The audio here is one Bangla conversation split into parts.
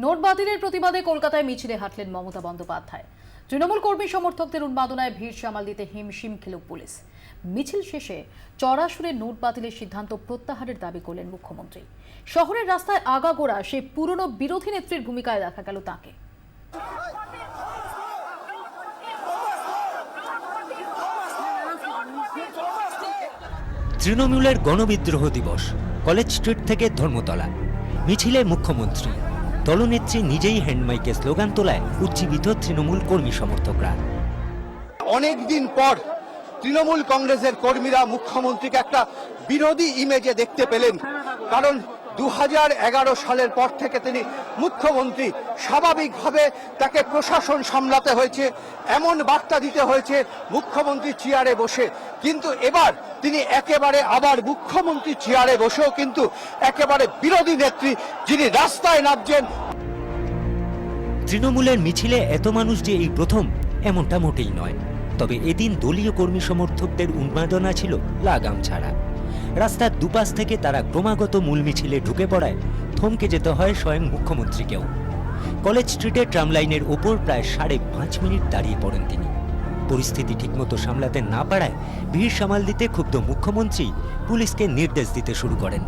নোট বাতিলের প্রতিবাদে কলকাতায় মিছিলে হাঁটলেন মমতা বন্দ্যোপাধ্যায়। তৃণমূল কর্মী সমর্থকদের উন্মাদনায় ভিড় সামাল দিতে হিমশিম খেল পুলিশ। মিছিল শেষে চড়া সুরে নোট বাতিলের সিদ্ধান্ত প্রত্যাহারের দাবি করলেন মুখ্যমন্ত্রী। শহরের রাস্তায় আগাগোড়া সেই পুরনো বিরোধী নেত্রীর ভূমিকায় দেখা গেল তাকে। তৃণমূলের গণবিদ্রোহ দিবস, কলেজ স্ট্রিট থেকে ধর্মতলা। মিছিলে মুখ্যমন্ত্রী, দলনেত্রী নিজেই হ্যান্ডমাইকে স্লোগান তোলায় উজ্জীবিত তৃণমূল কর্মী সমর্থকরা। অনেকদিন পর তৃণমূল কংগ্রেসের কর্মীরা মুখ্যমন্ত্রীকে একটা বিরোধী ইমেজে দেখতে পেলেন, কারণ 2011 সালের পর থেকে তিনি মুখ্যমন্ত্রী। স্বাভাবিকভাবে তাকে প্রশাসন সামলাতে হয়েছে, এমন বার্তা দিতে হয়েছে মুখ্যমন্ত্রী চেয়ারে বসে। কিন্তু এবার তিনি একেবারে আবার মুখ্যমন্ত্রী চেয়ারে বসেও কিন্তু একেবারে বিরোধী নেত্রী যিনি রাস্তায় নামছেন। তৃণমূলের মিছিলে এত মানুষ যে এই প্রথম এমনটা মোটেই নয়। তবে এদিন দলীয় কর্মী সমর্থকদের উন্মাদনা ছিল লাগাম ছাড়া। রাস্তার দুপাশ থেকে তারা ক্রমাগত মূল মিছিলে ঢুকে পড়ায় থমকে যেতে হয় স্বয়ং মুখ্যমন্ত্রীকেও। কলেজ স্ট্রিটের ট্রাম লাইনের ওপর প্রায় 5.5 মিনিট দাঁড়িয়ে পড়েন তিনি। পরিস্থিতি ঠিকমতো সামলাতে না পারায় ভিড় সামাল দিতে ক্ষুব্ধ মুখ্যমন্ত্রী পুলিশকে নির্দেশ দিতে শুরু করেন।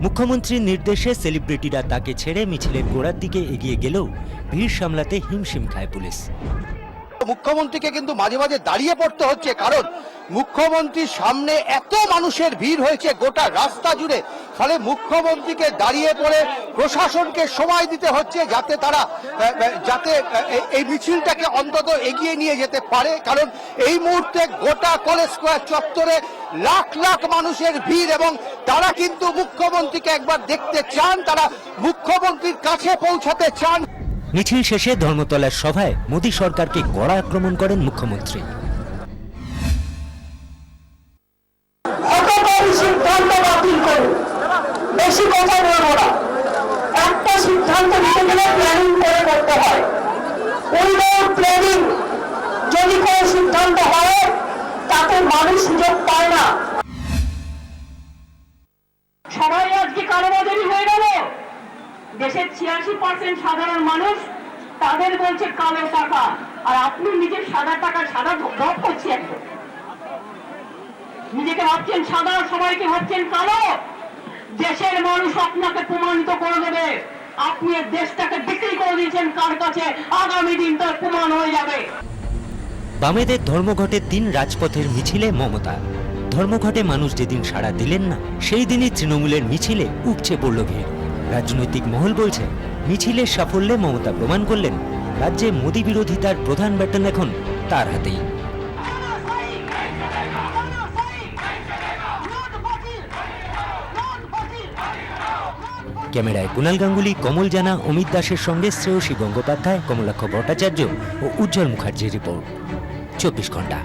মুখ্যমন্ত্রীর নির্দেশে সেলিব্রিটিরা তাকে ছেড়ে মিছিলের গোড়ার দিকে এগিয়ে গেলেও ভিড় সামলাতে হিমশিম খায় পুলিশ। মুখ্যমন্ত্রীকে কিন্তু মাঝে মাঝে দাঁড়িয়ে পড়তে হচ্ছে, কারণ মুখ্যমন্ত্রীর সামনে এত মানুষের ভিড় হয়েছে গোটা রাস্তা জুড়ে। ফলে মুখ্যমন্ত্রীকে দাঁড়িয়ে পড়ে প্রশাসনকে সময় দিতে হচ্ছে যাতে এই মিছিলটাকে অন্তত এগিয়ে নিয়ে যেতে পারে। কারণ এই মুহূর্তে গোটা কলেজ স্কয়ার চত্বরে লাখ লাখ মানুষের ভিড় এবং তারা কিন্তু মুখ্যমন্ত্রীকে একবার দেখতে চান, তারা মুখ্যমন্ত্রীর কাছে পৌঁছাতে চান। মিছিল শেষে ধর্মতলার সভায় মোদী সরকারকে কড়া আক্রমণ করেন মুখ্যমন্ত্রী। সিদ্ধান্ত বাতিল করুন, বেশি কথা বলবো না। একটা সিদ্ধান্ত নিতে গেলে প্ল্যানিং করে করতে হয়। উইদাউট প্ল্যানিং যদি কোনো সিদ্ধান্ত হয় তাতে মানুষ সুযোগ পায় না। সবাই আজকে কালোবাজারি হয়ে গেল। দেশের 86% সাধারণ মানুষ তাদের বলছে কালো টাকা, আর আপনি নিজের সাদা টাকা সাদা ড্রপ করছি। একদম নিজেকে ভাবছেন সাদা, সবাইকে ভাবছেন কালো। দেশের মানুষ আপনাকে প্রমাণিত করে দেবে আপনি দেশটাকে বিক্রি করে দিয়েছেন কার কাছে। আগামী দিন তার প্রমাণ হয়ে যাবে। বামেদের ধর্মঘটের দিন রাজপথের মিছিলে মমতা। ধর্মঘটে মানুষ যেদিন সাড়া দিলেন না, সেই দিনই তৃণমূলের মিছিলে উপচে পড়ল ভিড়। রাজনৈতিক মহল বলছে মিছিলের সাফল্যে মমতা প্রমাণ করলেন রাজ্যে মোদী বিরোধিতার প্রধান ব্যাটন এখন তার হাতেই। ক্যামেরায় কুণাল গাঙ্গুলি, কমল জানা, অমিত দাসের সঙ্গে শ্রেয়সী গঙ্গোপাধ্যায়, কমলাক্ষ ভট্টাচার্য ও উজ্জ্বল মুখার্জির রিপোর্ট, 24 ঘন্টা।